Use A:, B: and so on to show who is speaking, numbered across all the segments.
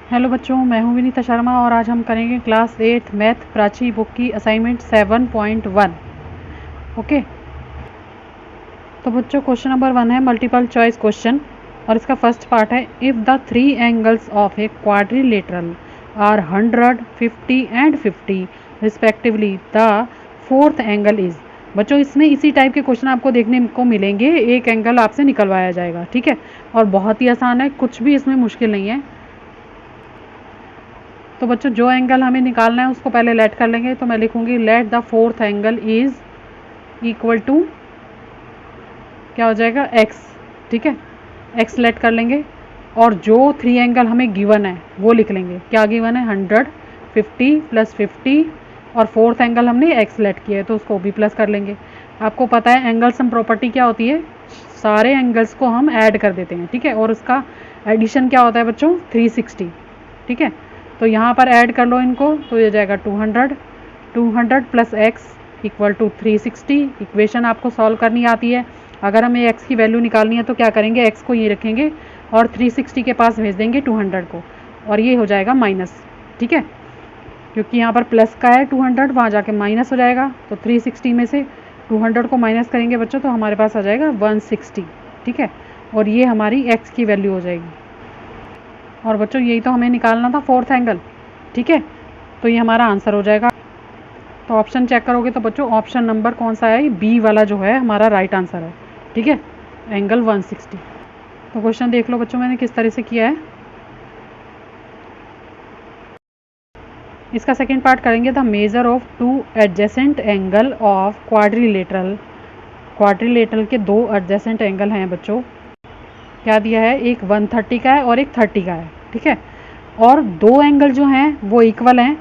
A: Hello बच्चों, मैं हूं विनीता शर्मा और आज हम करेंगे क्लास 8 मैथ प्राची बुक की असाइनमेंट 7.1। ओके, तो बच्चों क्वेश्चन नंबर 1 है मल्टीपल चॉइस क्वेश्चन और इसका फर्स्ट पार्ट है if the three angles of a quadrilateral are 100, 50 and 50 respectively the fourth angle is. बच्चों इसमें इसी टाइप के क्वेश्चन आपको देखने को मिलेंगे, एक एंगल आपसे निकलवाया जाएगा, ठीक है। और बहुत ही आसान है, कुछ भी इसमें मुश्किल नहीं है। तो बच्चों जो एंगल हमें निकालना है उसको पहले लेट कर लेंगे। तो मैं लिखूंगी let the fourth angle is equal to क्या हो जाएगा एक्स, ठीक है। एक्स लेट कर लेंगे और जो थ्री एंगल हमें गिवन है वो लिख लेंगे। क्या गिवन है? 100, 50 प्लस 50 और फोर्थ एंगल हमने एक्स लेट किया है तो उसको भी प्लस कर लेंगे। आपको पता है एंगल सम प्रॉपर्टी क्या होती है, सारे एंगल्स को हम ऐड कर देते हैं, ठीक है। और उसका एडिशन क्या होता है बच्चों? 360, ठीक है। तो यहाँ पर ऐड कर लो इनको, तो ये जाएगा 200, 200 plus x equal to 360। Equation आपको सॉल्व करनी आती है। अगर हमें एक्स की वैल्यू निकालनी है तो क्या करेंगे, एक्स को ये रखेंगे और 360 के पास भेज देंगे 200 को, और ये हो जाएगा माइनस, ठीक है। क्योंकि यहाँ पर प्लस का है 200, वहाँ जाके माइनस हो जाएगा। तो 360 में से 200 को माइनस करेंगे बच्चों तो हमारे पास आ जाएगा 160, ठीक है। और ये हमारी एक्स की वैल्यू हो जाएगी। और बच्चों यही तो हमें निकालना था, फोर्थ एंगल, ठीक है। तो ये हमारा आंसर हो जाएगा। तो ऑप्शन चेक करोगे तो बच्चों ऑप्शन नंबर कौन सा है? बी वाला जो है हमारा राइट आंसर है, ठीक है, एंगल 160। तो क्वेश्चन देख लो बच्चों मैंने किस तरह से किया है। इसका सेकेंड पार्ट करेंगे the measure of two adjacent angle of quadrilateral. Quadrilateral के दो एडजेसेंट एंगल हैं बच्चों। क्या दिया है? एक 130 का है और एक 30 का है, ठीक है। और दो एंगल जो हैं वो इक्वल हैं,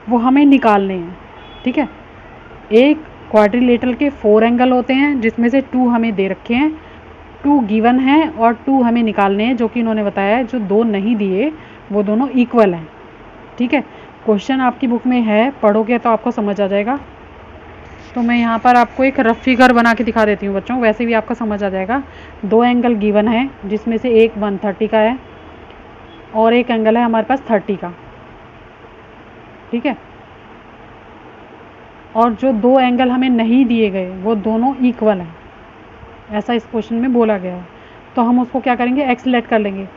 A: वो हमें निकालने हैं, ठीक है। एक क्वाड्रिलेटरल के 4 एंगल होते हैं जिसमें से 2 हमें दे रखे हैं, 2 गिवन हैं और 2 हमें निकालने हैं, जो कि इन्होंने बताया है। जो 2 नहीं दिए वो दोनों इक्वल हैं, ठीक है। क्वेश्चन आपकी बुक में है, पढ़ोगे तो आपको समझ आ जाएगा। तो मैं यहाँ पर आपको एक रफ फिगर बना के दिखा देती हूँ बच्चों, वैसे भी आपको समझ आ जाएगा। दो एंगल गिवन है जिसमें से एक 130 का है और एक एंगल है हमारे पास 30 का, ठीक है। और जो दो एंगल हमें नहीं दिए गए वो दोनों इक्वल हैं, ऐसा इस क्वेश्चन में बोला गया है। तो हम उसको क्या करेंगे, एक्स लेट कर लेंगे।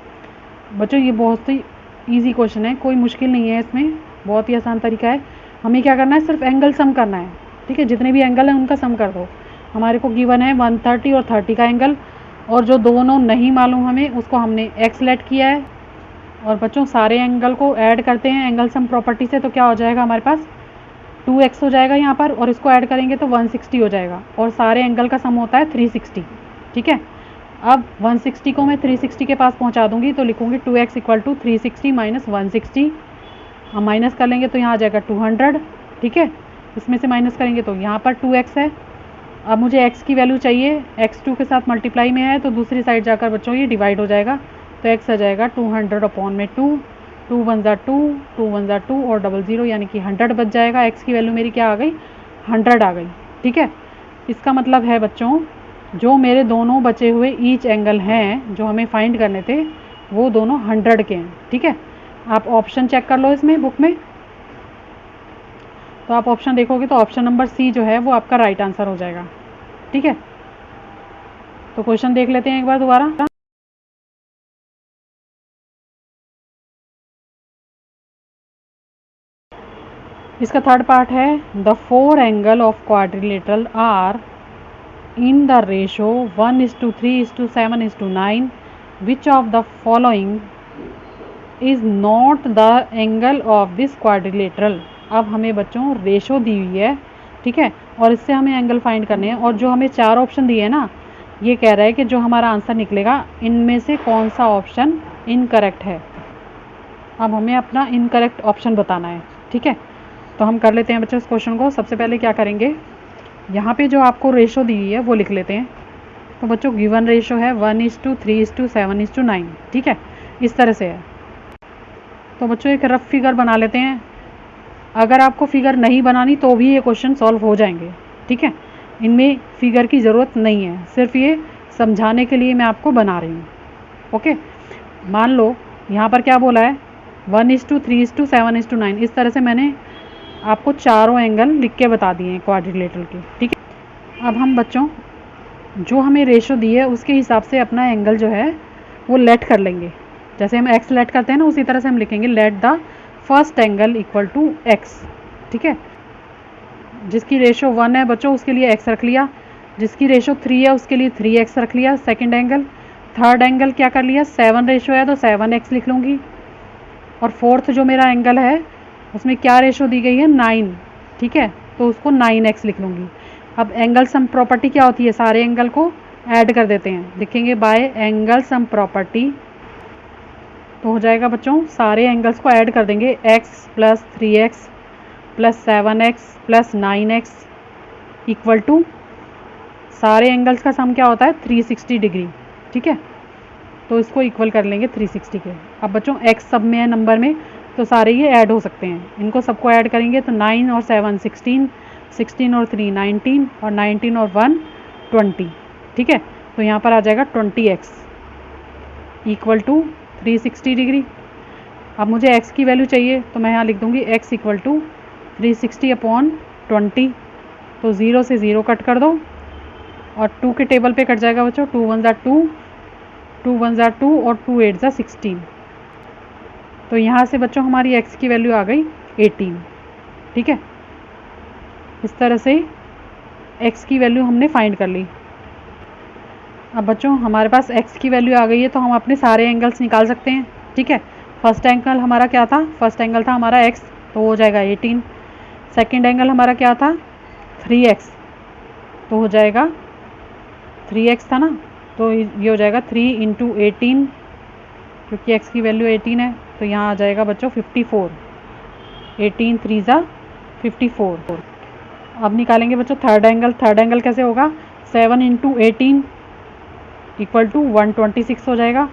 A: बच्चों ये बहुत ही ईजी क्वेश्चन है, कोई मुश्किल नहीं है इसमें, बहुत ही आसान तरीका है। हमें क्या करना है, सिर्फ एंगल सम करना है, ठीक है। जितने भी एंगल हैं उनका सम कर दो। हमारे को गिवन है 130 और 30 का एंगल, और जो दोनों नहीं मालूम हमें उसको हमने एक्स लेट किया है। और बच्चों सारे एंगल को ऐड करते हैं एंगल सम प्रॉपर्टी से, तो क्या हो जाएगा हमारे पास 2x हो जाएगा यहाँ पर, और इसको ऐड करेंगे तो 160 हो जाएगा। और सारे एंगल का सम होता है 360, ठीक है। अब 160 को मैं 360 के पास पहुँचा दूंगी तो लिखूंगी 2x इक्वल टू 360 माइनस 160। हम माइनस कर लेंगे तो यहाँ आ जाएगा 200, ठीक है। इसमें से माइनस करेंगे तो यहाँ पर 2x है। अब मुझे x की वैल्यू चाहिए, x 2 के साथ मल्टीप्लाई में है तो दूसरी साइड जाकर बच्चों ये डिवाइड हो जाएगा। तो x आ जाएगा 200 अपॉन में 2, 2 1 ज़ा 2, 2 1 ज़ा 2 और 00 यानी कि 100 बच जाएगा। x की वैल्यू मेरी क्या आ गई? 100 आ गई, ठीक है। इसका मतलब है बच्चों जो मेरे दोनों बचे हुए ईच एंगल हैं जो हमें फाइंड करने थे वो दोनों 100 के हैं, ठीक है। आप ऑप्शन चेक कर लो इसमें बुक में, तो आप ऑप्शन देखोगे तो ऑप्शन नंबर सी जो है वो आपका राइट आंसर हो जाएगा, ठीक है। तो क्वेश्चन देख लेते हैं एक बार दोबारा। इसका थर्ड पार्ट है the 4 angle of quadrilateral are in the ratio 1:3:7:9 which of the following is not the angle of this quadrilateral. अब हमें बच्चों रेशो दी हुई है, ठीक है, और इससे हमें एंगल फाइंड करने हैं। और जो हमें 4 ऑप्शन दिए हैं ना, ये कह रहा है कि जो हमारा आंसर निकलेगा इनमें से कौन सा ऑप्शन इनकरेक्ट है। अब हमें अपना इनकरेक्ट ऑप्शन बताना है, ठीक है। तो हम कर लेते हैं बच्चों इस क्वेश्चन को। सबसे पहले क्या करेंगे, यहाँ पे जो आपको रेशो दी हुई है वो लिख लेते हैं। तो बच्चों गिवन रेशो है 1:3:7:9, ठीक है, इस तरह से है। तो बच्चों एक रफ फिगर बना लेते हैं। अगर आपको फिगर नहीं बनानी तो भी ये क्वेश्चन सॉल्व हो जाएंगे, ठीक है। इनमें फिगर की ज़रूरत नहीं है, सिर्फ ये समझाने के लिए मैं आपको बना रही हूँ, ओके। मान लो यहाँ पर क्या बोला है, 1:3:7:9, इस तरह से मैंने आपको चारों एंगल लिख के बता दिए हैं क्वाड्रिलेटरल के, ठीक है। अब हम बच्चों जो हमें रेशो दी है उसके हिसाब से अपना एंगल जो है वो लेट कर लेंगे। जैसे हम एक्स लेट करते हैं ना, उसी तरह से हम लिखेंगे let the first angle equal to x, ठीक है। जिसकी रेशो 1 है बच्चों उसके लिए x रख लिया, जिसकी रेशो 3 है उसके लिए 3x रख लिया सेकंड एंगल। थर्ड एंगल क्या कर लिया, 7 रेशो है तो 7x लिख लूँगी। और फोर्थ जो मेरा एंगल है उसमें क्या रेशो दी गई है, 9, ठीक है, तो उसको 9x लिख लूँगी। अब एंगल सम प्रॉपर्टी क्या होती है, सारे एंगल को ऐड कर देते हैं, लिखेंगे बाय एंगल सम प्रॉपर्टी। तो हो जाएगा बच्चों सारे एंगल्स को ऐड कर देंगे, x plus 3x plus 7x plus 9x equal to सारे एंगल्स का सम क्या होता है 360 डिग्री, ठीक है। तो इसको इक्वल कर लेंगे 360 के। अब बच्चों x सब में है नंबर में, तो सारे ये ऐड हो सकते हैं, इनको सबको ऐड करेंगे तो 9 और 7 16, 16 और 3 19 और 19 और 1 20, ठीक है। तो यहाँ पर आ जाएगा 20x इक्वल टू 360 डिग्री। अब मुझे x की वैल्यू चाहिए तो मैं यहाँ लिख दूँगी x इक्वल टू 360/20, तो 0 से 0 कट कर दो और 2 के टेबल पे कट जाएगा बच्चों, 2 1 ज़ा 2, 2 1 ज़ा 2 और 2 8 ज़ा 16। तो यहाँ से बच्चों हमारी x की वैल्यू आ गई 18, ठीक है। इस तरह से x की वैल्यू हमने फाइंड कर ली। अब बच्चों हमारे पास x की वैल्यू आ गई है तो हम अपने सारे एंगल्स निकाल सकते हैं, ठीक है। फर्स्ट एंगल हमारा क्या था, फर्स्ट एंगल था हमारा x, तो हो जाएगा 18। सेकंड एंगल हमारा क्या था 3x, तो हो जाएगा 3x था ना, तो ये हो जाएगा 3 × 18, क्योंकि x की वैल्यू 18 है तो यहाँ आ जाएगा बच्चों 54, 18 3 ज़ा 54। अब निकालेंगे बच्चों थर्ड एंगल। थर्ड एंगल कैसे होगा, 7 × 18 इक्वल टू 126 हो जाएगा।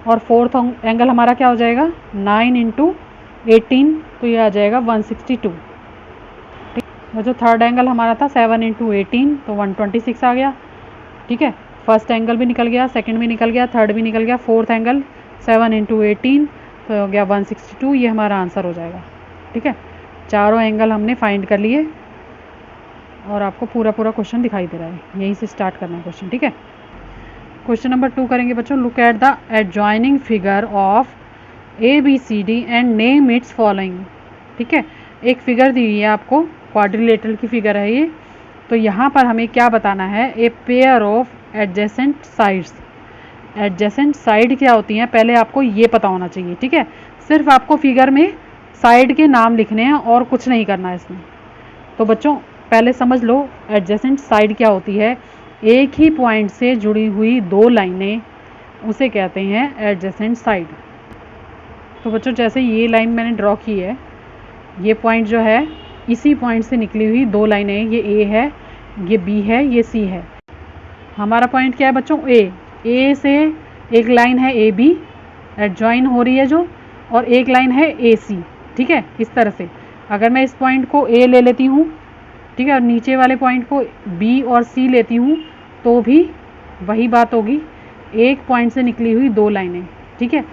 A: और फोर्थ एंगल हमारा क्या हो जाएगा 9 × 18, तो ये आ जाएगा 162, ठीक है। जो थर्ड एंगल हमारा था 7 × 18 तो 126 आ गया, ठीक है। फर्स्ट एंगल भी निकल गया, सेकंड भी निकल गया, थर्ड भी निकल गया। फोर्थ एंगल 7 × 18 तो हो गया 162, ये हमारा आंसर हो जाएगा, ठीक है। चारों एंगल हमने फाइंड कर लिए और आपको पूरा क्वेश्चन दिखाई दे रहा है, यहीं से स्टार्ट करना है क्वेश्चन, ठीक है। क्वेश्चन नंबर 2 करेंगे बच्चों, look at the adjoining figure of ABCD and name it's following, ठीक है। एक फिगर दी हुई है आपको, क्वाड्रिलेटरल की फिगर है ये। तो यहाँ पर हमें क्या बताना है, a pair of adjacent sides. Adjacent side क्या होती हैं पहले आपको ये पता होना चाहिए, ठीक है। सिर्फ आपको फिगर में साइड के नाम लिखने हैं और कुछ नहीं करना है इसमें। तो बच्चों पहले समझ लो एडजेसेंट साइड क्या होती है, एक ही पॉइंट से जुड़ी हुई दो लाइनें, उसे कहते हैं एडजेसेंट साइड। तो बच्चों जैसे ये लाइन मैंने ड्रॉ की है, ये पॉइंट जो है इसी पॉइंट से निकली हुई दो लाइनें, ये A है, ये B है, ये C है। हमारा पॉइंट क्या है बच्चों, A से एक लाइन है AB एडजॉइन हो रही है जो, और एक लाइन है AC, ठीक है। इस तरह से अगर मैं इस पॉइंट को A ले लेती हूँ, ठीक है, और नीचे वाले पॉइंट को B और C लेती हूँ, तो भी वही बात होगी, एक पॉइंट से निकली हुई दो लाइनें, ठीक है।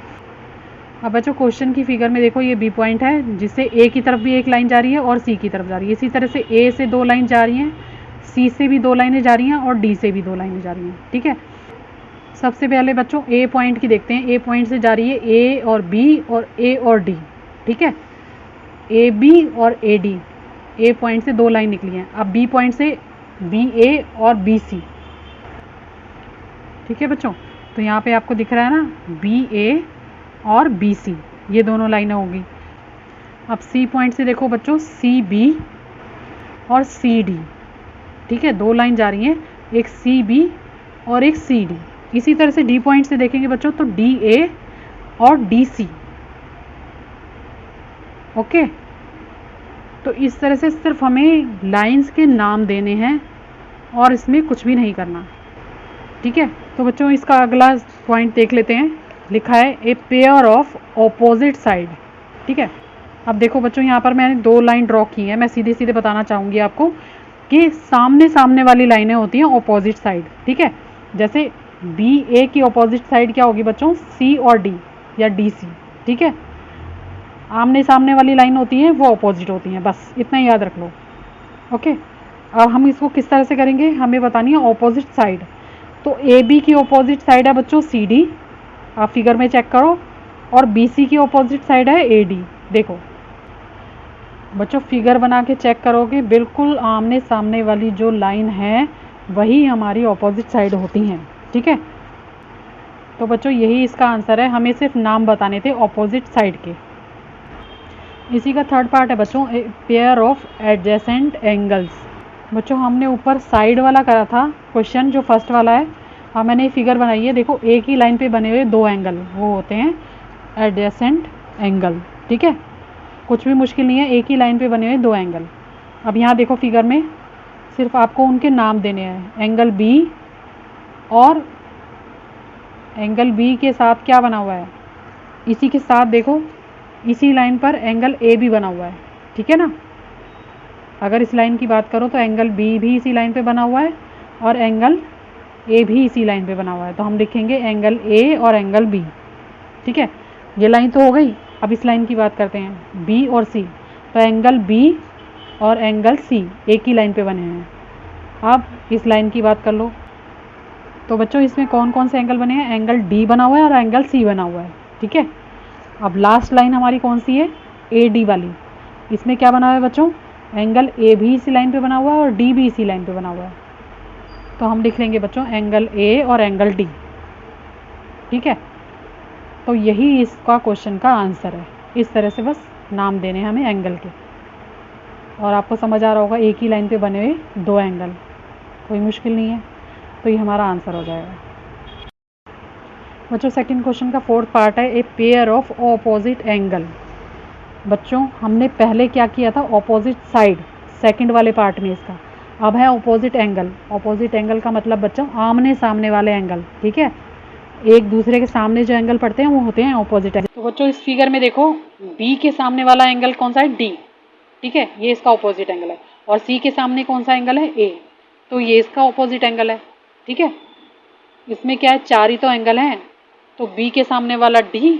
A: अब बच्चों क्वेश्चन की फिगर में देखो, ये B पॉइंट है जिससे A की तरफ भी एक लाइन जा रही है और C की तरफ जा रही है। इसी तरह से A से दो लाइन जा रही हैं, C से भी दो लाइनें जा रही हैं और D से भी दो लाइनें जा रही हैं, ठीक है। सबसे पहले बच्चों A पॉइंट की देखते हैं। A पॉइंट से जा रही है A और B और A और D, ठीक है, AB और AD, A पॉइंट से दो लाइन निकली हैं। अब B पॉइंट से BA और BC, ठीक है बच्चों। तो यहाँ पे आपको दिख रहा है ना BA और BC, ये दोनों लाइनें होगी। अब C पॉइंट से देखो बच्चों CB और CD, ठीक है, दो लाइन जा रही हैं, एक CB और एक CD। इसी तरह से D पॉइंट से देखेंगे बच्चों तो DA और DC, ओके। तो इस तरह से सिर्फ हमें लाइंस के नाम देने हैं और इसमें कुछ भी नहीं करना, ठीक है। तो बच्चों इसका अगला पॉइंट देख लेते हैं, लिखा है a pair of opposite side, ठीक है। अब देखो बच्चों यहाँ पर मैंने दो लाइन ड्रॉ की हैं, मैं सीधे सीधे बताना चाहूँगी आपको कि सामने सामने वाली लाइनें होती हैं ऑपोजिट साइड, ठीक है। जैसे BA की ऑपोजिट साइड क्या होगी बच्चों, C और D या DC, ठीक है। आमने सामने वाली लाइन होती है वो अपोजिट होती हैं, बस इतना ही याद रख लो। ओके, अब हम इसको किस तरह से करेंगे, हमें बतानी है ऑपोजिट साइड। तो ए बी की ऑपोजिट साइड है बच्चों सी डी, आप फिगर में चेक करो, और बी सी की ऑपोजिट साइड है ए डी। देखो बच्चों फिगर बना के चेक करोगे, बिल्कुल आमने सामने वाली जो लाइन है वही हमारी ऑपोजिट साइड होती हैं, ठीक है। तो बच्चों यही इसका आंसर है, हमें सिर्फ नाम बताने थे ऑपोजिट साइड के। इसी का थर्ड पार्ट है बच्चों पेयर ऑफ एडजेसेंट एंगल्स। बच्चों हमने ऊपर साइड वाला करा था क्वेश्चन जो फर्स्ट वाला है, हाँ मैंने फिगर बनाई है, देखो एक ही लाइन पे बने हुए दो एंगल वो होते हैं एडजेसेंट एंगल, ठीक है। कुछ भी मुश्किल नहीं है, एक ही लाइन पे बने हुए दो एंगल। अब यहाँ देखो फिगर में सिर्फ आपको उनके नाम देने हैं, एंगल बी और एंगल बी के साथ क्या बना हुआ है, इसी के साथ देखो इसी लाइन पर एंगल ए भी बना हुआ है, ठीक है ना। अगर इस लाइन की बात करो तो एंगल बी भी इसी लाइन पे बना हुआ है और एंगल ए भी इसी लाइन पे बना हुआ है, तो हम लिखेंगे एंगल ए और एंगल बी, ठीक है। ये लाइन तो हो गई, अब इस लाइन की बात करते हैं बी और सी, तो एंगल बी और एंगल सी एक ही लाइन पे बने हैं। अब इस लाइन की बात कर लो, तो बच्चों इसमें कौन कौन से एंगल बने हैं, एंगल डी बना हुआ है और एंगल सी बना हुआ है, ठीक है। अब लास्ट लाइन हमारी कौन सी है, ए डी वाली, इसमें क्या बना हुआ है बच्चों, एंगल ए भी इसी लाइन पे बना हुआ है और डी भी इसी लाइन पे बना हुआ है, तो हम लिख लेंगे बच्चों एंगल ए और एंगल डी, ठीक है। तो यही इसका क्वेश्चन का आंसर है, इस तरह से बस नाम देने हैं हमें एंगल के, और आपको समझ आ रहा होगा एक ही लाइन पे बने हुए दो एंगल, कोई मुश्किल नहीं है, तो ये हमारा आंसर हो जाएगा। बच्चों सेकंड क्वेश्चन का फोर्थ पार्ट है a pair of opposite angle. बच्चों हमने पहले क्या किया था, ऑपोजिट साइड, सेकंड वाले पार्ट में इसका, अब है ऑपोजिट एंगल। ऑपोजिट एंगल का मतलब बच्चों आमने सामने वाले एंगल, ठीक है। एक दूसरे के सामने जो एंगल पड़ते हैं वो होते हैं ऑपोजिट एंगल। तो बच्चों इस फिगर में देखो बी के सामने वाला एंगल कौन सा है, डी, ठीक है, ये इसका ऑपोजिट एंगल है, और सी के सामने कौन सा एंगल है, ए, तो ये इसका ऑपोजिट एंगल है, ठीक है। इसमें क्या है, चार ही तो एंगल हैं, तो बी के सामने वाला डी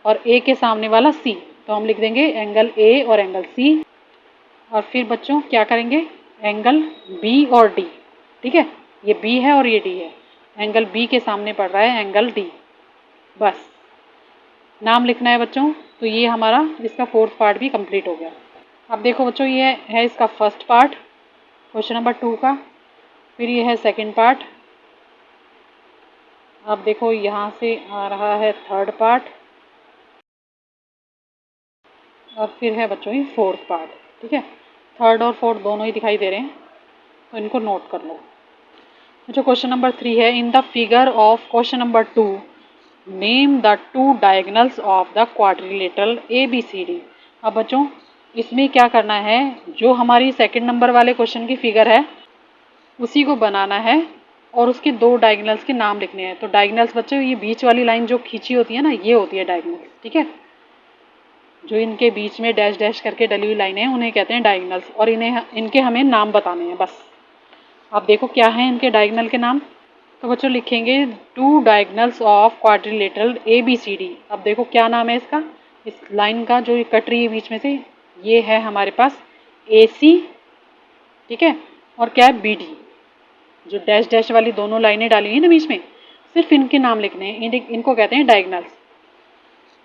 A: और ए के सामने वाला सी, तो हम लिख देंगे एंगल ए और एंगल सी। और फिर बच्चों क्या करेंगे, एंगल बी और डी, ठीक है, ये बी है और ये डी है, एंगल बी के सामने पड़ रहा है एंगल डी, बस नाम लिखना है बच्चों। तो ये हमारा इसका फोर्थ पार्ट भी कंप्लीट हो गया। अब देखो बच्चों ये है इसका फर्स्ट पार्ट क्वेश्चन नंबर 2 का, फिर ये है सेकंड पार्ट, अब देखो यहाँ से आ रहा है थर्ड पार्ट, और फिर है बच्चों ये फोर्थ पार्ट, ठीक है। थर्ड और फोर्थ दोनों ही दिखाई दे रहे हैं, तो इनको नोट कर लो। जो क्वेश्चन नंबर 3 है, in the figure of question number 2 name the two diagonals of the quadrilateral A B C D. अब बच्चों इसमें क्या करना है, जो हमारी सेकंड नंबर वाले क्वेश्चन की फिगर है उसी को बनाना है और उसके दो डायगोनल्स के नाम लिखने हैं। तो डायगोनल्स बच्चों ये बीच वाली लाइन जो खींची होती है ना, ये होती है डायगोनल्स, ठीक है। जो इनके बीच में डैश डैश करके डली हुई लाइनें हैं उन्हें कहते हैं डायगोनल्स, और इनके हमें नाम बताने हैं बस। अब देखो क्या है इनके डायगोनल के नाम, तो बच्चों लिखेंगे two diagonals of quadrilateral A B C D. अब देखो क्या नाम है इसका, इस लाइन का जो कट रही है बीच में से, ये है हमारे पास ए सी, ठीक है, और क्या है बी डी। जो डैश डैश वाली दोनों लाइनें डाली हुई है ना बीच में, सिर्फ इनके नाम लिखने हैं, इनको कहते हैं डायगोनल्स।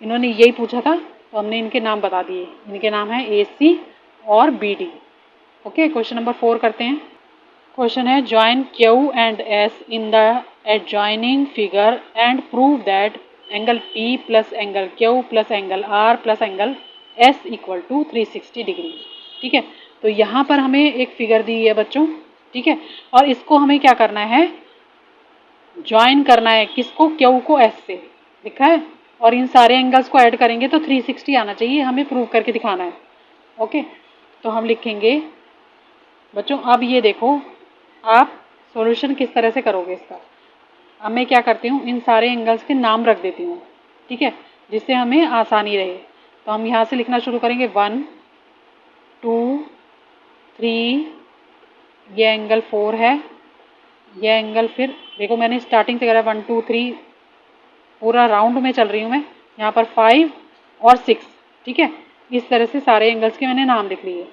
A: इन्होंने यही पूछा था तो हमने इनके नाम बता दिए, इनके नाम है ए सी और B D. Okay, question number 4 करते हैं। क्वेश्चन है join Q and S in the adjoining figure and prove that angle P plus angle Q plus angle R plus angle S equal to 360 degree, ठीक है। तो यहाँ पर हमें एक फिगर दी है बच्चों, ठीक है, और इसको हमें क्या करना है, ज्वाइन करना है, किसको, क्यू को एस से लिखा है, और इन सारे एंगल्स को ऐड करेंगे तो 360 आना चाहिए, हमें प्रूव करके दिखाना है। ओके, तो हम लिखेंगे बच्चों, अब ये देखो आप सॉल्यूशन किस तरह से करोगे इसका। अब मैं क्या करती हूँ, इन सारे एंगल्स के नाम रख देती हूँ, ठीक है, जिससे हमें आसानी रहे। तो हम यहाँ से लिखना शुरू करेंगे 1 2 3, ये एंगल 4 है, ये एंगल, फिर देखो मैंने स्टार्टिंग से करा 1 2 3, पूरा राउंड में चल रही हूँ मैं, यहाँ पर 5 और 6, ठीक है, इस तरह से सारे एंगल्स के मैंने नाम लिख लिए।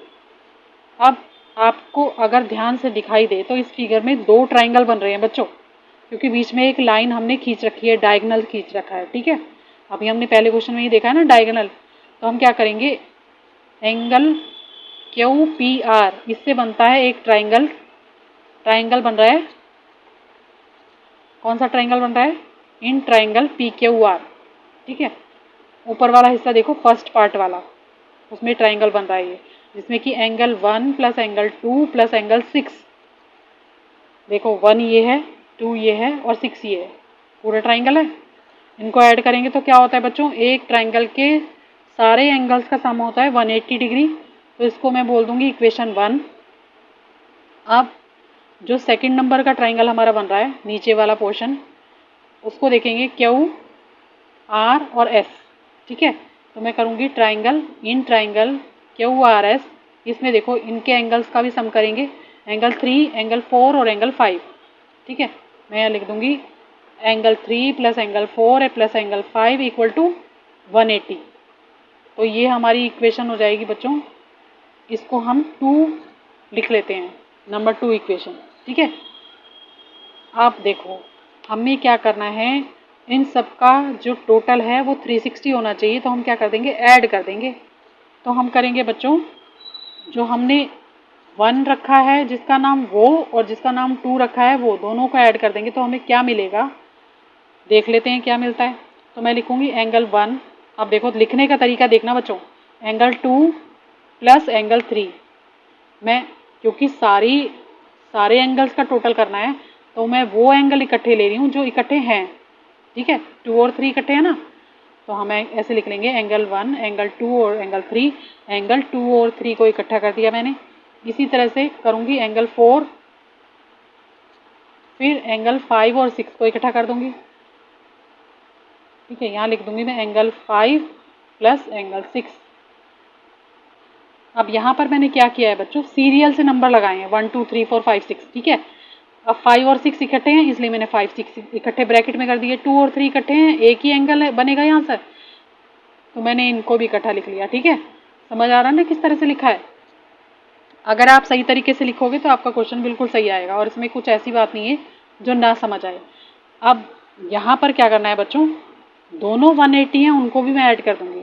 A: अब आपको अगर ध्यान से दिखाई दे तो इस फिगर में 2 ट्राइंगल बन रहे हैं बच्चों, क्योंकि बीच में एक लाइन हमने खींच रखी है, डायगोनल खींच रखा है। ठीक है, अभी हमने पहले क्वेश्चन में ही देखा है ना डायगोनल, तो हम क्या करेंगे, एंगल क्यू पी आर, इससे बनता है एक ट्राइंगल। ट्राइंगल बन रहा है, कौन सा ट्राइंगल बन रहा है, in triangle P Q R. ठीक है, ऊपर वाला हिस्सा देखो, फर्स्ट पार्ट वाला, उसमें ट्राइंगल बन रहा है ये, जिसमें कि angle 1 plus angle 2 plus angle 6, देखो 1 ये है, 2 ये है और 6 ये है, पूरा ट्राइंगल है। इनको ऐड करेंगे तो क्या होता है बच्चों, एक ट्राइंगल के सारे एंगल्स का सम होता है 180 डिग्री, तो इसको मैं बोल दूंगी इक्वेशन 1। अब जो सेकंड नंबर का ट्राइंगल हमारा बन रहा है, नीचे वाला पोर्शन, उसको देखेंगे क्यू आर और एस। ठीक है, तो मैं करूँगी triangle in triangle Q R S, इसमें देखो इनके एंगल्स का भी सम करेंगे, एंगल 3, एंगल 4 और एंगल 5। ठीक है, मैं यहाँ लिख दूंगी angle 3 plus angle 4 plus angle 5 equal to 180। तो ये हमारी इक्वेशन हो जाएगी बच्चों, इसको हम 2 लिख लेते हैं, नंबर 2 इक्वेशन। ठीक है, आप देखो हमें क्या करना है, इन सब का जो टोटल है वो 360 होना चाहिए, तो हम क्या कर देंगे, ऐड कर देंगे। तो हम करेंगे बच्चों, जो हमने 1 रखा है जिसका नाम वो और जिसका नाम 2 रखा है वो, दोनों को ऐड कर देंगे तो हमें क्या मिलेगा, देख लेते हैं क्या मिलता है। तो मैं लिखूंगी एंगल 1, अब देखो लिखने का तरीका देखना बच्चों, एंगल 2 प्लस एंगल 3, मैं क्योंकि सारे एंगल्स का टोटल करना है तो मैं वो एंगल इकट्ठे ले रही हूँ जो इकट्ठे हैं। ठीक है, 2 और 3 इकट्ठे हैं ना, तो हम ऐसे लिख लेंगे एंगल 1, एंगल 2 और एंगल 3। एंगल 2 और 3 को इकट्ठा कर दिया मैंने। इसी तरह से करूँगी एंगल 4, फिर एंगल 5 और 6 को इकट्ठा कर दूंगी। ठीक है, यहाँ लिख दूंगी मैं एंगल 5 प्लस एंगल 6। अब यहाँ पर मैंने क्या किया है बच्चों, सीरियल से नंबर लगाए हैं 1 2 3 4 5 6। ठीक है, अब 5 और 6 इकट्ठे हैं इसलिए मैंने 5 6 इकट्ठे ब्रैकेट में कर दिए। 2 और 3 इकट्ठे हैं, एक ही एंगल बनेगा यहाँ से, तो मैंने इनको भी इकट्ठा लिख लिया। ठीक है, समझ आ रहा है ना किस तरह से लिखा है। अगर आप सही तरीके से लिखोगे तो आपका क्वेश्चन बिल्कुल सही आएगा, और इसमें कुछ ऐसी बात नहीं है जो ना समझ आए। अब यहाँ पर क्या करना है बच्चों, दोनों 180 हैं उनको भी मैं ऐड कर दूंगी।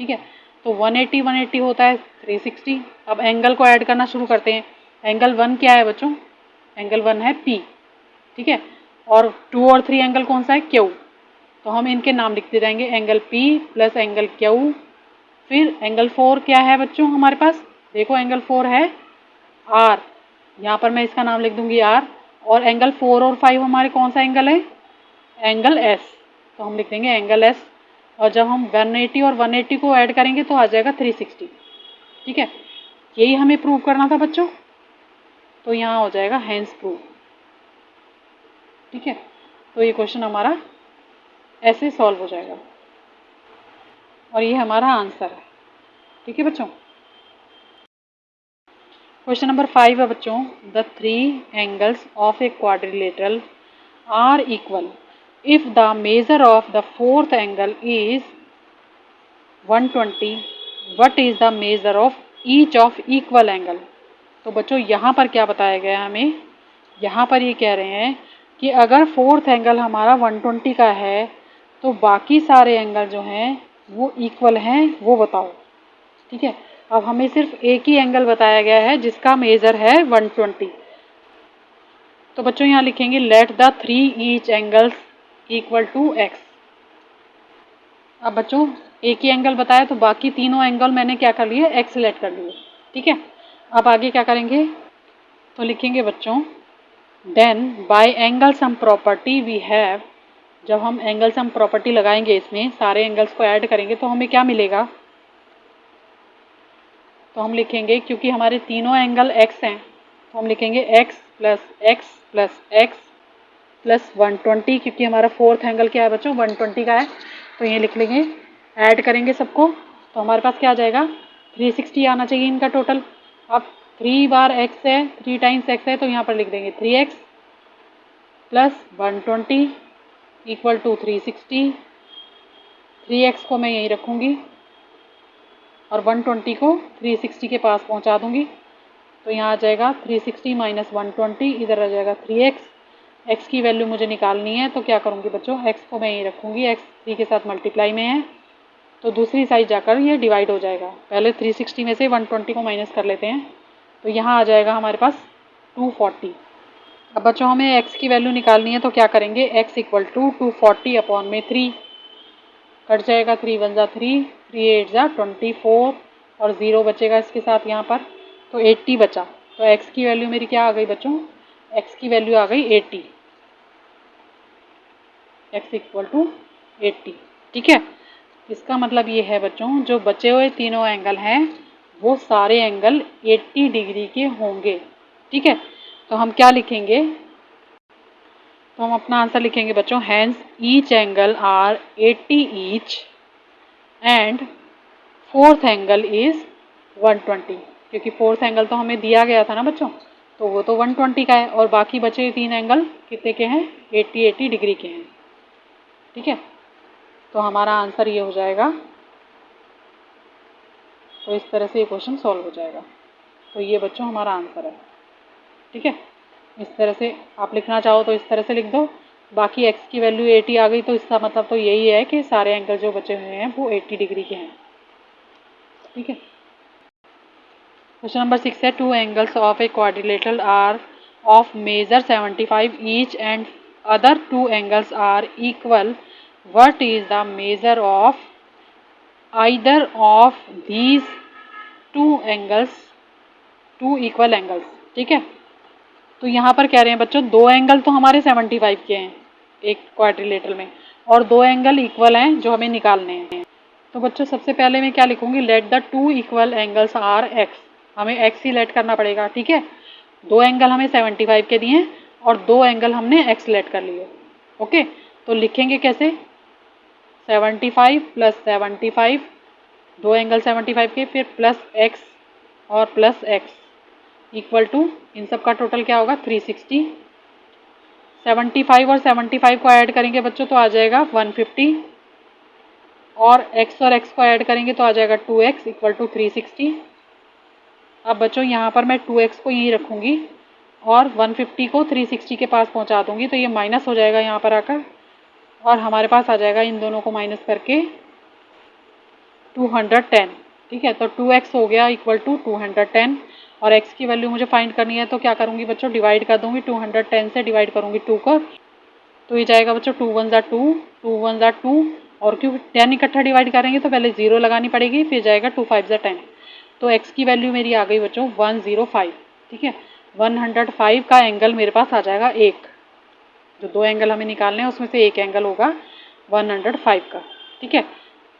A: ठीक है, तो 180 180 होता है 360। अब एंगल को ऐड करना शुरू करते हैं। एंगल 1 क्या है बच्चों, एंगल 1 है P। ठीक है, और 2 और 3 एंगल कौन सा है, Q। तो हम इनके नाम लिखते जाएंगे, angle P plus angle Q। फिर एंगल 4 क्या है बच्चों हमारे पास, देखो एंगल 4 है R, यहाँ पर मैं इसका नाम लिख दूंगी R। और एंगल 4 और 5 हमारे कौन सा एंगल है, एंगल S, तो हम लिख देंगे एंगल S। और जब हम 180 और 180 को ऐड करेंगे तो आ जाएगा 360। ठीक है, यही हमें प्रूव करना था बच्चों, तो यहाँ हो जाएगा हैंस प्रूव। ठीक है, तो ये क्वेश्चन हमारा ऐसे सॉल्व हो जाएगा और ये हमारा आंसर है। ठीक है बच्चों, क्वेश्चन नंबर 5 है बच्चों, the 3 angles of a quadrilateral are equal if the measure of the fourth angle is 120, what is the measure of each of equal angle. तो बच्चों यहाँ पर क्या बताया गया है हमें, यहाँ पर ये कह रहे हैं कि अगर फोर्थ एंगल हमारा 120 का है तो बाकी सारे एंगल जो हैं वो इक्वल हैं, वो बताओ। ठीक है, अब हमें सिर्फ एक ही एंगल बताया गया है जिसका मेजर है 120। तो बच्चों यहाँ लिखेंगे let the 3 each angles equal to x. अब बच्चों एक ही एंगल बताया तो बाकी तीनों एंगल मैंने क्या कर लिए, एक्स सेलेक्ट कर लिए। ठीक है, अब आगे क्या करेंगे, तो लिखेंगे बच्चों then by angle sum property we have. जब हम एंगल सम प्रॉपर्टी लगाएंगे, इसमें सारे एंगल्स को ऐड करेंगे तो हमें क्या मिलेगा, तो हम लिखेंगे क्योंकि हमारे तीनों एंगल x हैं तो हम लिखेंगे x plus x plus x plus 120, क्योंकि हमारा फोर्थ एंगल क्या है बच्चों, 120 का है, तो ये लिख लेंगे। ऐड करेंगे सबको तो हमारे पास क्या आ जाएगा, 360 आना चाहिए इनका टोटल। अब 3 बार x है, 3 टाइम्स x है, तो यहाँ पर लिख देंगे 3x plus 120 equal to 360। 3x को मैं यहीं रखूँगी और 120 को 360 के पास पहुंचा दूंगी। तो यहाँ आ जाएगा 360 माइनस 120, इधर आ जाएगा 3x। x की वैल्यू मुझे निकालनी है, तो क्या करूँगी बच्चों, x को मैं यहीं रखूँगी, x 3 के साथ मल्टीप्लाई में है, तो दूसरी साइड जाकर ये डिवाइड हो जाएगा। पहले 360 में से 120 को माइनस कर लेते हैं, तो यहाँ आ जाएगा हमारे पास 240। अब बच्चों हमें x की वैल्यू निकालनी है, तो क्या करेंगे, x इक्वल टू 240 अपॉन में 3, कट जाएगा, 3 1 जा 3, 3 8 जा 24 और 0 बचेगा इसके साथ यहाँ पर, तो 80 बचा। तो x की वैल्यू मेरी क्या आ गई बच्चों, x की वैल्यू आ गई 80, x इक्वल टू 80। ठीक है, इसका मतलब ये है बच्चों, जो बचे हुए तीनों एंगल हैं वो सारे एंगल 80 डिग्री के होंगे। ठीक है, तो हम क्या लिखेंगे, तो हम अपना आंसर लिखेंगे बच्चों, hence each angle are 80 each and fourth angle is 120, क्योंकि फोर्थ एंगल तो हमें दिया गया था ना बच्चों, तो वो तो 120 का है, और बाकी बचे तीन एंगल कितने के हैं, 80 डिग्री के हैं। ठीक है, तो हमारा आंसर ये हो जाएगा। तो इस तरह से ये क्वेश्चन सॉल्व हो जाएगा। तो ये बच्चों हमारा आंसर है। ठीक है, इस तरह से आप लिखना चाहो तो इस तरह से लिख दो। बाकी x की वैल्यू 80 आ गई, तो इसका मतलब तो यही है कि सारे एंगल जो बचे हुए हैं वो 80 डिग्री के हैं। ठीक है, क्वेश्चन नंबर 6 है, two angles of a quadrilateral are of measure 75 each and other two angles are equal, what is the measure of either of these two angles, two equal angles. ठीक है, तो यहाँ पर कह रहे हैं बच्चों, दो एंगल तो हमारे 75 के हैं एक क्वाड्रिलेटरल में, और दो एंगल इक्वल हैं जो हमें निकालने हैं। तो बच्चों सबसे पहले मैं क्या लिखूंगी, let the two equal angles are x, हमें एक्स ही लेट करना पड़ेगा। ठीक है, दो एंगल हमें 75 के दिए और दो एंगल हमने एक्स लेट कर लिए। ओके, तो लिखेंगे कैसे, 75 प्लस 75, दो एंगल 75 के, फिर प्लस एक्स और प्लस एक्स इक्वल टू, इन सब का टोटल क्या होगा 360। 75 और 75 को ऐड करेंगे बच्चों तो आ जाएगा 150, और x को ऐड करेंगे तो आ जाएगा 2x इक्वल टू 360। अब बच्चों यहाँ पर मैं 2x को यहीं रखूँगी और 150 को 360 के पास पहुँचा दूँगी, तो ये माइनस हो जाएगा यहाँ पर आकर, और हमारे पास आ जाएगा इन दोनों को माइनस करके 210। ठीक है, तो 2x हो गया इक्वल टू 210, और x की वैल्यू मुझे फाइंड करनी है, तो क्या करूँगी बच्चों, डिवाइड कर दूँगी, 210 से डिवाइड करूँगी 2 को, तो ये जाएगा बच्चों 2 1 जा 2, 2 1 जा 2, और क्योंकि 10 इकट्ठा डिवाइड करेंगे तो पहले 0 लगानी पड़ेगी, फिर जाएगा 2 5 जा 10, तो x की वैल्यू मेरी आ गई बच्चों 105। ठीक है, 105 का एंगल मेरे पास आ जाएगा एक, जो दो एंगल हमें निकालने हैं उसमें से एक एंगल होगा 105 का। ठीक है,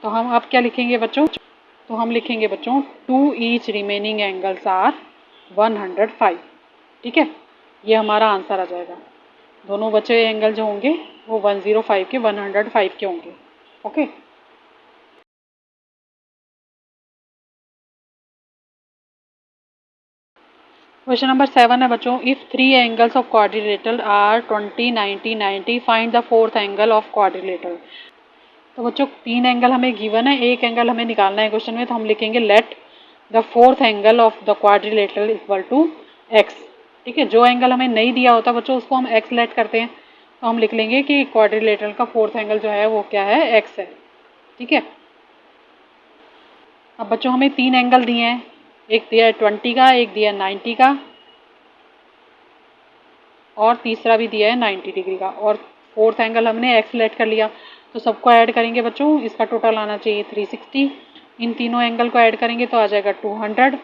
A: तो हम अब क्या लिखेंगे बच्चों, तो हम लिखेंगे बच्चों, two each remaining angles are 105। ठीक है, ये हमारा आंसर आ जाएगा। दोनों बचे हुए एंगल जो होंगे वो 105 के 105 के होंगे। ओके, क्वेश्चन नंबर 7 है बच्चों, if three angles of quadrilateral are 20 90 90, find the fourth angle of quadrilateral. तो बच्चों तीन एंगल हमें गिवन है, एक एंगल हमें निकालना है क्वेश्चन में, तो हम लिखेंगे let the fourth angle of the quadrilateral equal to x. ठीक है, जो एंगल हमें नहीं दिया होता बच्चों उसको हम एक्स लेट करते हैं, तो हम लिख लेंगे कि क्वाड्रिलेटरल का फोर्थ एंगल जो है वो क्या है, एक्स है। ठीक है, अब बच्चों हमें तीन एंगल दिए हैं, एक दिया है 20 का, एक दिया है 90 का, और तीसरा भी दिया है 90 डिग्री का, और फोर्थ एंगल हमने एक्स लेट कर लिया, तो सबको ऐड करेंगे बच्चों, इसका टोटल आना चाहिए 360। इन तीनों एंगल को ऐड करेंगे तो आ जाएगा 200,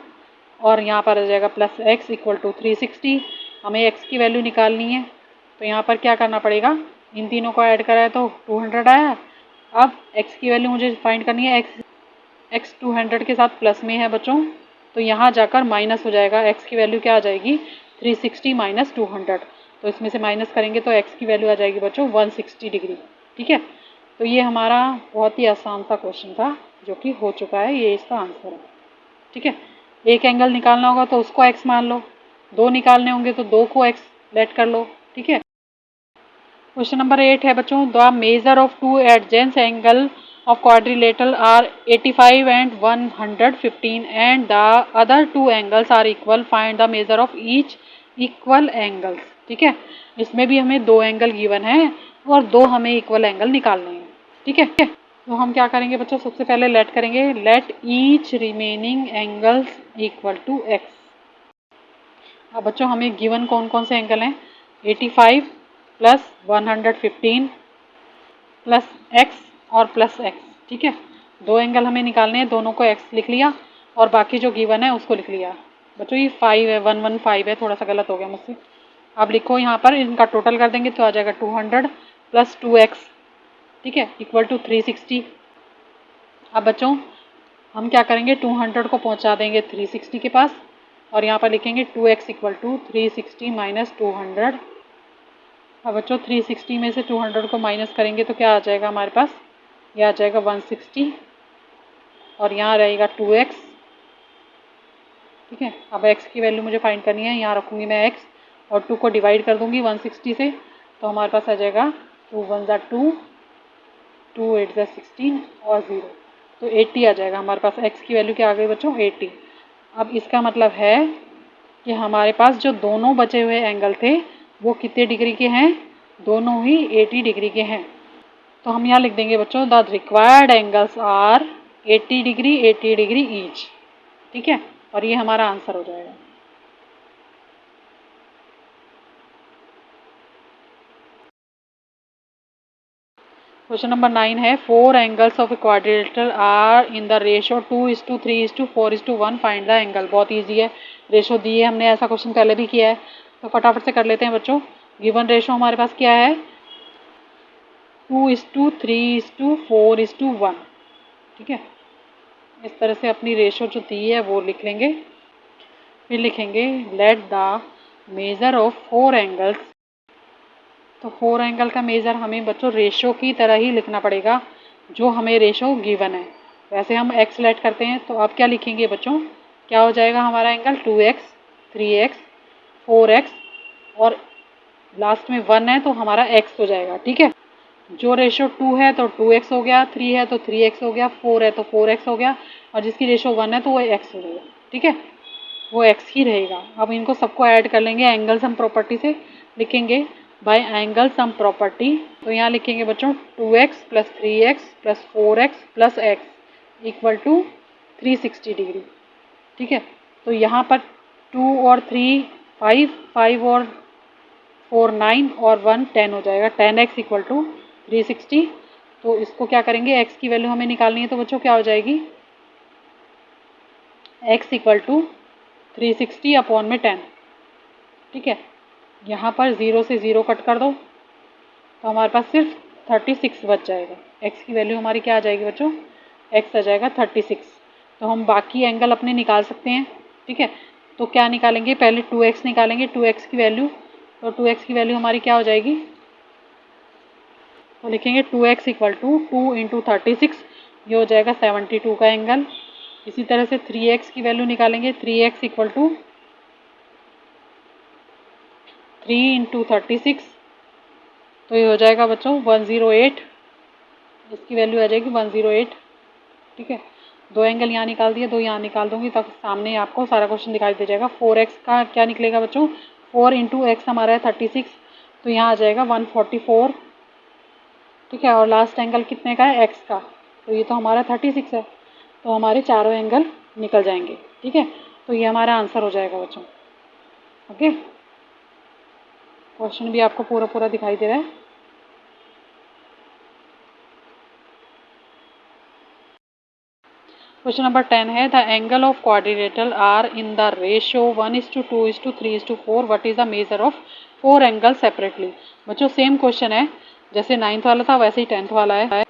A: और यहाँ पर आ जाएगा प्लस एक्स इक्वल टू 360। हमें एक्स की वैल्यू निकालनी है, तो यहाँ पर क्या करना पड़ेगा, इन तीनों को ऐड करा है तो 200 आया। अब एक्स की वैल्यू मुझे फाइंड करनी है, एक्स 200 के साथ प्लस में है बच्चों, तो यहाँ जाकर माइनस हो जाएगा, एक्स की वैल्यू क्या आ जाएगी 360 माइनस 200, तो इसमें से माइनस करेंगे तो एक्स की वैल्यू आ जाएगी बच्चों 160 डिग्री। ठीक है, तो ये हमारा बहुत ही आसान सा क्वेश्चन था जो कि हो चुका है, ये इसका आंसर है। ठीक है, एक एंगल निकालना होगा तो उसको एक्स मान लो, दो निकालने होंगे तो दो को एक्स लेट कर लो। ठीक है, क्वेश्चन नंबर 8 है बच्चों, the measure of two adjacent angle of quadrilateral are 85 and 115 and the other two angles are equal, find the measure of each equal angles। ठीक है, इसमें भी हमें दो एंगल गिवन है और दो हमें इक्वल एंगल निकालने हैं। ठीक है, तो हम क्या करेंगे बच्चों, सबसे पहले लेट करेंगे, let each remaining angles equal to x. अब बच्चों हमें गिवन कौन कौन से एंगल हैं, 85 प्लस 115 प्लस एक्स और प्लस एक्स। ठीक है, दो एंगल हमें निकालने हैं, दोनों को एक्स लिख लिया और बाकी जो गिवन है उसको लिख लिया। बच्चों ये 5 है, 115 है, थोड़ा सा गलत हो गया मुझसे। अब लिखो यहाँ पर, इनका टोटल कर देंगे तो आ जाएगा 200 प्लस 2x, ठीक है, इक्वल टू 360। अब बच्चों हम क्या करेंगे, 200 को पहुँचा देंगे 360 के पास और यहाँ पर लिखेंगे 2x इक्वल टू 360 माइनस 200। अब बच्चों 360 में से 200 को माइनस करेंगे तो क्या आ जाएगा हमारे पास, ये आ जाएगा 160 और यहाँ रहेगा 2x। ठीक है, अब x की वैल्यू मुझे फाइंड करनी है, यहाँ रखूँगी मैं x और 2 को डिवाइड कर दूँगी 160 से, तो हमारे पास आ जाएगा 2 1 ज़ा 2, 2 8 ज़ा 16 और 0, तो 80 आ जाएगा हमारे पास। x की वैल्यू क्या आ गई बच्चों, 80। अब इसका मतलब है कि हमारे पास जो दोनों बचे हुए एंगल थे वो कितने डिग्री के हैं, दोनों ही 80 डिग्री के हैं। तो हम यहाँ लिख देंगे बच्चों, the required angles are 80 degree 80 degree each. ठीक है, और ये हमारा आंसर हो जाएगा। क्वेश्चन नंबर 9 है, 4 angles of quadrilateral are in the ratio 2:3:4:1, find the angle. बहुत इजी है, रेशो दी है, हमने ऐसा क्वेश्चन पहले भी किया है, तो फटाफट से कर लेते हैं बच्चों। गिवन रेशो हमारे पास क्या है, 2:3:4:1। ठीक है, इस तरह से अपनी रेशो जो दी है वो लिख लेंगे। फिर लिखेंगे let the measure of 4 angles. तो 4 एंगल का मेजर हमें बच्चों रेशो की तरह ही लिखना पड़ेगा जो हमें रेशो गिवन है। वैसे हम एक्स लेट करते हैं, तो अब क्या लिखेंगे बच्चों, क्या हो जाएगा हमारा एंगल, 2x 3x 4x और लास्ट में 1 है तो हमारा x हो जाएगा। ठीक है, जो रेशो 2 है तो 2x हो गया, 3 है तो 3x हो गया, 4 है तो 4x हो गया और जिसकी रेशो 1 है तो वो x हो जाएगा। ठीक है, वो x ही रहेगा। अब इनको सबको ऐड कर लेंगे, एंगल सम प्रॉपर्टी से लिखेंगे बाय एंगल सम प्रॉपर्टी। तो यहाँ लिखेंगे बच्चों 2x plus 3x plus 4x plus x equal to 360 degree. ठीक है, तो यहाँ पर 2 और 3 5, 5 और 4 9 और 1 10 हो जाएगा, 10x इक्वल टू 360। तो इसको क्या करेंगे, x की वैल्यू हमें निकालनी है, तो बच्चों क्या हो जाएगी, x इक्वल टू 360 अपॉन में 10। ठीक है, यहाँ पर 0 से 0 कट कर दो तो हमारे पास सिर्फ 36 बच जाएगा। x की वैल्यू हमारी क्या आ जाएगी बच्चों, x आ जाएगा 36। तो हम बाकी एंगल अपने निकाल सकते हैं। ठीक है, तो क्या निकालेंगे, पहले 2x निकालेंगे, 2x की वैल्यू, तो 2x की वैल्यू हमारी क्या हो जाएगी, तो लिखेंगे 2x इक्वल टू 2 इंटू 36, ये हो जाएगा 72 का एंगल। इसी तरह से 3x की वैल्यू निकालेंगे, 3x इक्वल टू 3 इंटू 36, तो ये हो जाएगा बच्चों 108, इसकी वैल्यू आ जाएगी 108। ठीक है, दो एंगल यहाँ निकाल दिए, दो यहाँ निकाल दूंगी तब सामने आपको सारा क्वेश्चन दिखाई दे जाएगा। 4x का क्या निकलेगा बच्चों, 4 इंटू एक्स हमारा है 36, तो यहाँ आ जाएगा 144। ठीक है, और लास्ट एंगल कितने का है, x का, तो ये तो हमारा 36 है, तो हमारे चारों एंगल निकल जाएंगे। ठीक है, तो ये हमारा आंसर हो जाएगा बच्चों। ओके, क्वेश्चन भी आपको पूरा पूरा दिखाई दे रहा है। क्वेश्चन नंबर 10 है, the angle of quadrilateral are in the ratio 1:2:3:4, what is the measure of 4 angle separately. बच्चों सेम क्वेश्चन है, जैसे 9th वाला था वैसे ही 10th वाला है।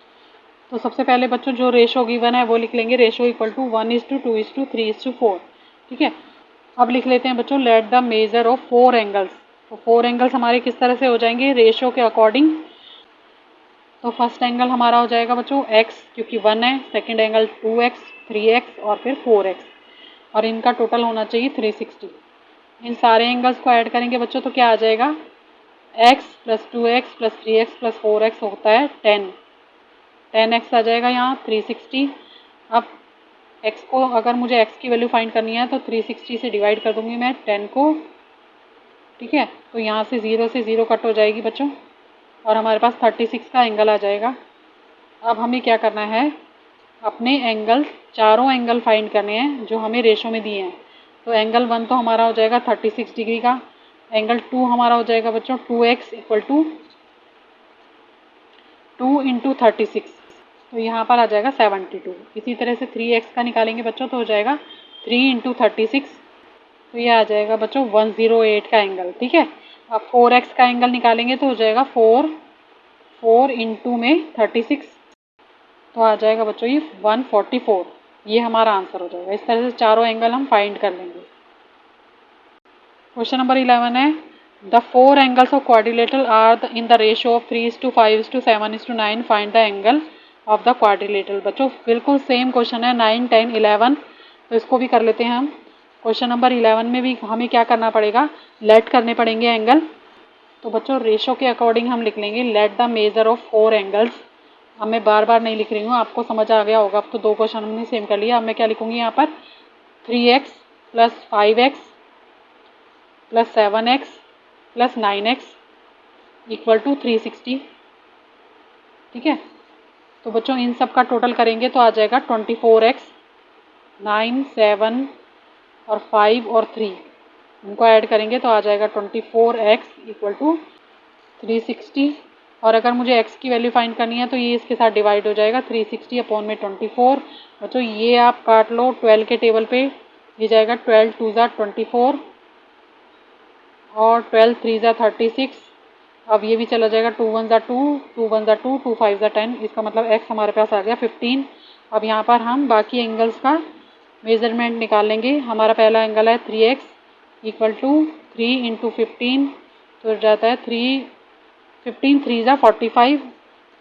A: तो सबसे पहले बच्चों जो रेशो गिवन है वो लिख लेंगे, रेशो इक्वल टू 1:2:3:4। ठीक है, अब लिख लेते हैं बच्चों let the measure of 4 angles. तो 4 एंगल्स हमारे किस तरह से हो जाएंगे, रेशो के अकॉर्डिंग। तो फर्स्ट एंगल हमारा हो जाएगा बच्चों x, क्योंकि 1 है, सेकंड एंगल 2x 3x और फिर 4x, और इनका टोटल होना चाहिए 360। इन सारे एंगल्स को ऐड करेंगे बच्चों तो क्या आ जाएगा, x plus 2x plus 3x plus 4x होता है 10। 10x आ जाएगा यहाँ 360। अब x को अगर मुझे x की वैल्यू फाइंड करनी है तो 360 से डिवाइड कर दूंगी मैं 10 को, ठीक है। तो यहाँ से 0 से 0 कट हो जाएगी बच्चों और हमारे पास 36 का एंगल आ जाएगा। अब हमें क्या करना है, अपने एंगल, चारों एंगल फाइंड करने हैं जो हमें रेशो में दिए हैं। तो एंगल 1 तो हमारा हो जाएगा 36 डिग्री का, एंगल 2 हमारा हो जाएगा बच्चों 2x इक्वल टू 2 इंटू 36, तो यहाँ पर आ जाएगा 72। इसी तरह से 3x का निकालेंगे बच्चों तो हो जाएगा 3 इंटू 36, तो ये आ जाएगा बच्चों 108 का एंगल, ठीक है। अब 4x का एंगल निकालेंगे तो हो जाएगा 4 इंटू में 36, तो आ जाएगा बच्चों ये 144। ये हमारा आंसर हो जाएगा। इस तरह से चारों एंगल हम फाइंड कर लेंगे। क्वेश्चन नंबर 11 है, the 4 angles of quadrilateral are in the ratio of 3:5:7:9, find the angle of the quadrilateral. बच्चों बिल्कुल सेम क्वेश्चन है 9, 10, 11, तो इसको भी कर लेते हैं हम। क्वेश्चन नंबर 11 में भी हमें क्या करना पड़ेगा, लेट करने पड़ेंगे एंगल। तो बच्चों रेशो के अकॉर्डिंग हम लिख लेंगे let the measure of 4 angles. अब मैं बार बार नहीं लिख रही हूँ, आपको समझ आ गया होगा। अब तो 2 क्वेश्चन हमने सेम कर लिया। अब मैं क्या लिखूंगी यहाँ पर, 3x plus 5x plus 7x plus 9x equal to 360, ठीक है। तो बच्चों इन सब का टोटल करेंगे तो आ जाएगा 24x, 9, 7 और 5 और 3, इनको ऐड करेंगे तो आ जाएगा 24x इक्वल टू 360। और अगर मुझे x की वैल्यू फाइंड करनी है तो ये इसके साथ डिवाइड हो जाएगा 360 अपॉन में 24। बच्चों ये आप काट लो 12 के टेबल पे, ये जाएगा 12 2 ज़ा 24 और 12 3 ज़ा 36। अब ये भी चला जाएगा 2 1 ज़ा 2, 2 1 ज़ा 2, 2 5 ज़ा 10, इसका मतलब x हमारे पास आ गया 15। अब यहाँ पर हम बाकी एंगल्स का मेजरमेंट निकाल लेंगे। हमारा पहला एंगल है 3x इक्वल टू 3 इंटू 15, तो जाता है 15 3 ज़ा 45।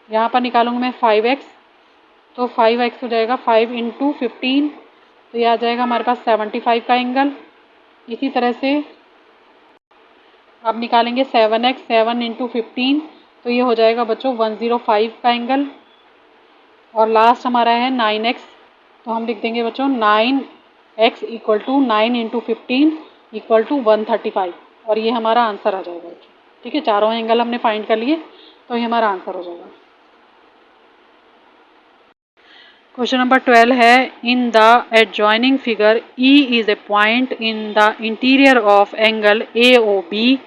A: यहाँ पर निकालूंगी मैं 5x, तो 5x हो जाएगा 5 इंटू 15, तो ये आ जाएगा हमारे पास 75 का एंगल। इसी तरह से अब निकालेंगे 7x, 7 इंटू 15, तो ये हो जाएगा बच्चों 105 का एंगल। और लास्ट हमारा है 9x, तो हम लिख देंगे बच्चों 9x equal to 9 into 15 equal to 135, और ये हमारा आंसर आ जाएगा बच्चों, ठीक है। चारों एंगल हमने फाइंड कर लिए, तो ये हमारा आंसर हो जाएगा। क्वेश्चन नंबर 12 है, in the adjoining figure E is a point in the interior of angle AOB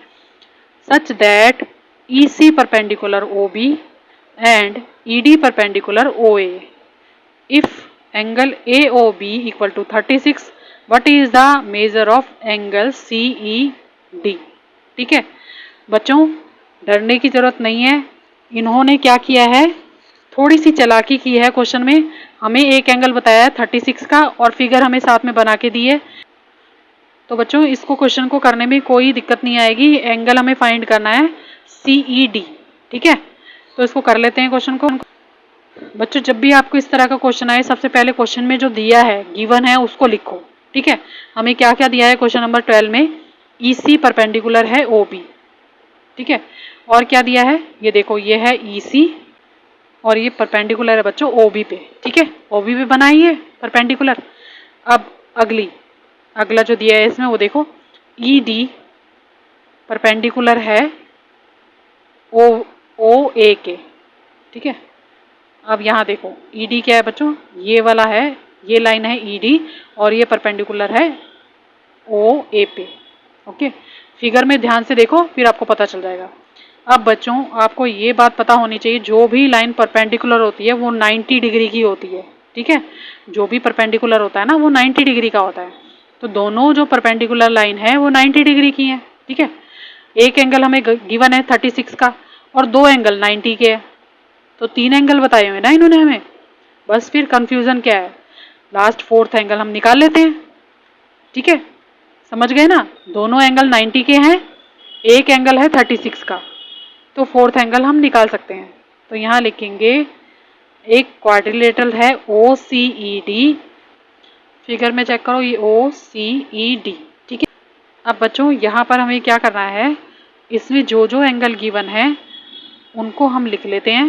A: such that EC perpendicular OB and ED perpendicular OA. If angle AOB equal to 36, what is the measure of angle CED? ठीक है बच्चों, डरने की जरूरत नहीं है। इन्होंने क्या किया है, थोड़ी सी चालाकी की है। क्वेश्चन में हमें एक एंगल बताया है 36 का और फिगर हमें साथ में बना के दी है। तो बच्चों इसको क्वेश्चन को करने में कोई दिक्कत नहीं आएगी। एंगल हमें फाइंड करना है CED, ठीक है। तो इसको कर लेते हैं क्वेश्चन को। बच्चों जब भी आपको इस तरह का क्वेश्चन आए, सबसे पहले क्वेश्चन में जो दिया है, गिवन है, उसको लिखो, ठीक है। हमें क्या क्या दिया है क्वेश्चन नंबर 12 में, EC परपेंडिकुलर है OB, ठीक है। और क्या दिया है, ये देखो, ये है EC और ये परपेंडिकुलर है बच्चों OB पे, ठीक है। OB पे बनाइए परपेंडिकुलर। अब अगला जो दिया है इसमें वो देखो, ED परपेंडिकुलर है OA के, ठीक है। अब यहाँ देखो ED क्या है बच्चों, ये वाला है, ये लाइन है ED और ये परपेंडिकुलर है OA पे, ओके। फिगर में ध्यान से देखो फिर आपको पता चल जाएगा। अब बच्चों आपको ये बात पता होनी चाहिए, जो भी लाइन परपेंडिकुलर होती है वो 90 डिग्री की होती है, ठीक है। जो भी परपेंडिकुलर होता है ना वो 90 डिग्री का होता है। तो दोनों जो परपेंडिकुलर लाइन है वो 90 डिग्री की है, ठीक है। एक एंगल हमें गिवन है 36 का और 2 एंगल 90 के हैं, तो 3 एंगल बताए हुए ना इन्होंने हमें। बस फिर कंफ्यूजन क्या है, लास्ट 4th एंगल हम निकाल लेते हैं, ठीक है। समझ गए ना, दोनों एंगल 90 के हैं, एक एंगल है 36 का, तो 4th एंगल हम निकाल सकते हैं। तो यहाँ लिखेंगे एक क्वाड्रिलेटरल है OCED, फिगर में चेक करो, ये OCED, ठीक है। अब बच्चों यहाँ पर हमें क्या करना है, इसमें जो जो एंगल गिवन है उनको हम लिख लेते हैं,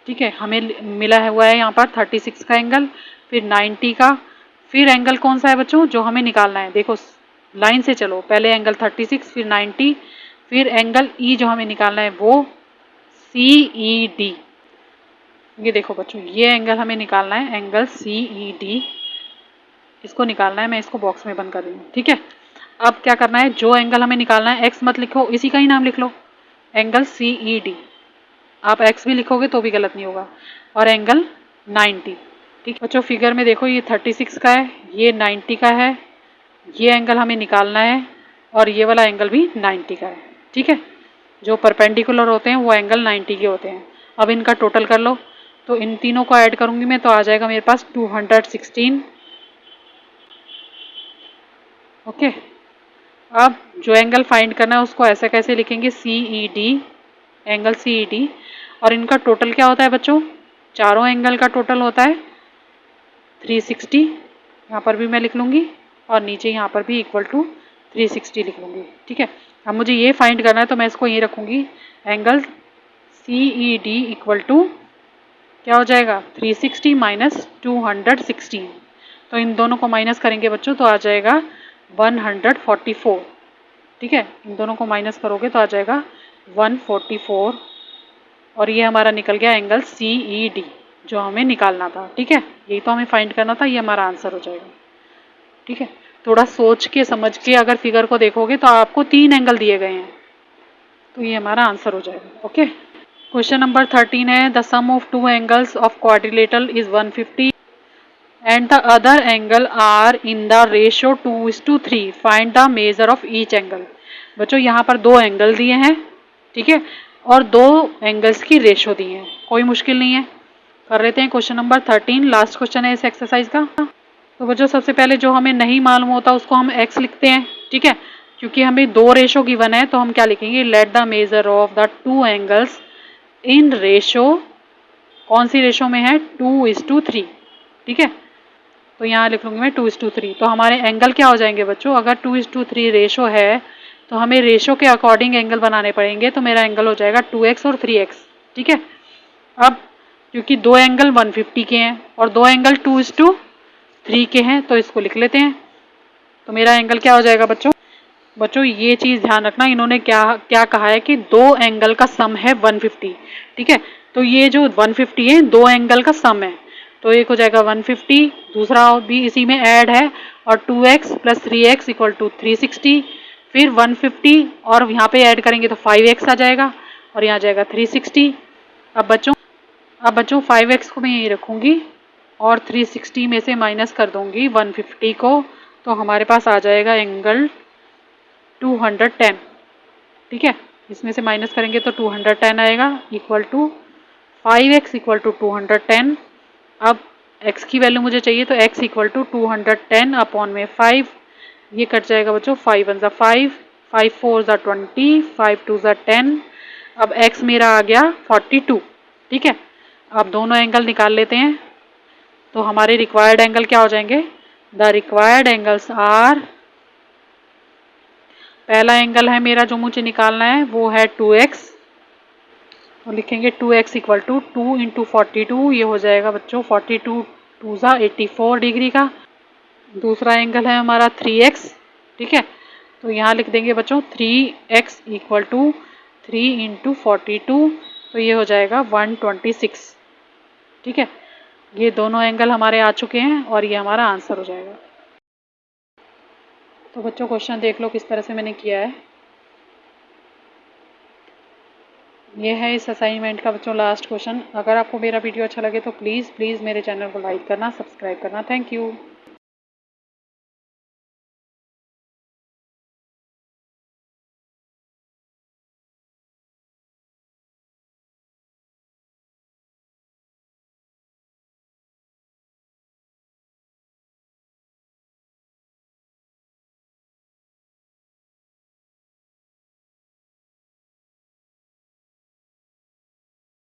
A: ठीक है, हमें मिला हुआ है यहाँ पर 36 का एंगल, फिर 90 का, फिर एंगल कौन सा है बच्चों जो हमें निकालना है, देखो लाइन से चलो, पहले एंगल 36, फिर 90, फिर एंगल ई जो हमें निकालना है वो CED। ये देखो बच्चों, ये एंगल हमें निकालना है, एंगल CED, इसको निकालना है। मैं इसको बॉक्स में बंद कर रही हूँ, ठीक है। अब क्या करना है, जो एंगल हमें निकालना है, एक्स मत लिखो, इसी का ही नाम लिख लो, एंगल CED। आप एक्स भी लिखोगे तो भी गलत नहीं होगा, और एंगल 90। ठीक बच्चों, फिगर में देखो, ये 36 का है, ये 90 का है, ये एंगल हमें निकालना है, और ये वाला एंगल भी 90 का है। ठीक है, जो परपेंडिकुलर होते हैं वो एंगल 90 के होते हैं। अब इनका टोटल कर लो, तो इन तीनों को ऐड करूंगी मैं, तो आ जाएगा मेरे पास 216। ओके, अब जो एंगल फाइंड करना है उसको ऐसे कैसे लिखेंगे, CED, एंगल CED, और इनका टोटल क्या होता है बच्चों, चारों एंगल का टोटल होता है 360। यहाँ पर भी मैं लिख लूँगी, और नीचे यहाँ पर भी इक्वल टू 360 लिख लूँगी। ठीक है, अब मुझे ये फाइंड करना है, तो मैं इसको ये रखूँगी, एंगल CED इक्वल टू क्या हो जाएगा, 360 माइनस 216। तो इन दोनों को माइनस करेंगे बच्चों, तो आ जाएगा 144। ठीक है, इन दोनों को माइनस करोगे तो आ जाएगा 144, और ये हमारा निकल गया एंगल CED जो हमें निकालना था। ठीक है, यही तो हमें फाइंड करना था, ये हमारा आंसर हो जाएगा। ठीक है, थोड़ा सोच के समझ के अगर फिगर को देखोगे तो आपको 3 एंगल दिए गए हैं, तो ये हमारा आंसर हो जाएगा। ओके, क्वेश्चन नंबर 13 है, the sum of two angles of quadrilateral is 150 and the other angle are in the ratio 2:3, find the measure of each angle। बच्चों यहाँ पर दो एंगल दिए हैं, ठीक है, और दो एंगल्स की रेशो दी है, कोई मुश्किल नहीं है, कर लेते हैं। क्वेश्चन नंबर 13 लास्ट क्वेश्चन है इस एक्सरसाइज का। तो बच्चों सबसे पहले जो हमें नहीं मालूम होता उसको हम x लिखते हैं। ठीक है, क्योंकि हमें दो रेशो गिवन है, तो हम क्या लिखेंगे, let the measure of the two angles in ratio, कौन सी रेशो में है, 2:3। ठीक है, तो यहाँ लिख लूँगी मैं 2:3। तो हमारे एंगल क्या हो जाएंगे बच्चों, अगर 2:3 रेशो है तो हमें रेशो के अकॉर्डिंग एंगल बनाने पड़ेंगे, तो मेरा एंगल हो जाएगा 2x और 3x। ठीक है, अब क्योंकि दो एंगल 150 के हैं और दो एंगल 2:3 के हैं, तो इसको लिख लेते हैं। तो मेरा एंगल क्या हो जाएगा बच्चों, ये चीज़ ध्यान रखना, इन्होंने क्या क्या कहा है कि दो एंगल का सम है 150। ठीक है, तो ये जो 150 है दो एंगल का सम है, तो एक हो जाएगा 150, दूसरा भी इसी में ऐड है, और 2x plus 3x equal to 360, फिर 150 और यहाँ पे ऐड करेंगे तो 5x आ जाएगा, और यहाँ जाएगा 360। अब बच्चों 5x को मैं यही रखूँगी, और 360 में से माइनस कर दूँगी 150 को, तो हमारे पास आ जाएगा एंगल 210। ठीक है, इसमें से माइनस करेंगे तो 210 आएगा, equal to 5x equal to 210। अब x की वैल्यू मुझे चाहिए, तो x इक्वल टू 210 अपॉन में 5, ये कट जाएगा बच्चों, 5 1 5, 5 4 20, 5 2 10। अब x मेरा आ गया 42। ठीक है, अब दोनों एंगल निकाल लेते हैं, तो हमारे रिक्वायर्ड एंगल क्या हो जाएंगे, द रिक्वायर्ड एंगल्स आर, पहला एंगल है मेरा जो मुझे निकालना है वो है 2x, तो लिखेंगे 2x इक्वल टू 2 इंटू 42, ये हो जाएगा बच्चों 42 2 84 डिग्री का। दूसरा एंगल है हमारा 3x। ठीक है, तो यहाँ लिख देंगे बच्चों 3x इक्वल टू 3 इंटू 42, तो ये हो जाएगा 126। ठीक है, ये दोनों एंगल हमारे आ चुके हैं, और ये हमारा आंसर हो जाएगा। तो बच्चों क्वेश्चन देख लो किस तरह से मैंने किया है। ये है इस असाइनमेंट का बच्चों लास्ट क्वेश्चन। अगर आपको मेरा वीडियो अच्छा लगे तो प्लीज़ मेरे चैनल को लाइक करना, सब्सक्राइब करना। Thank you.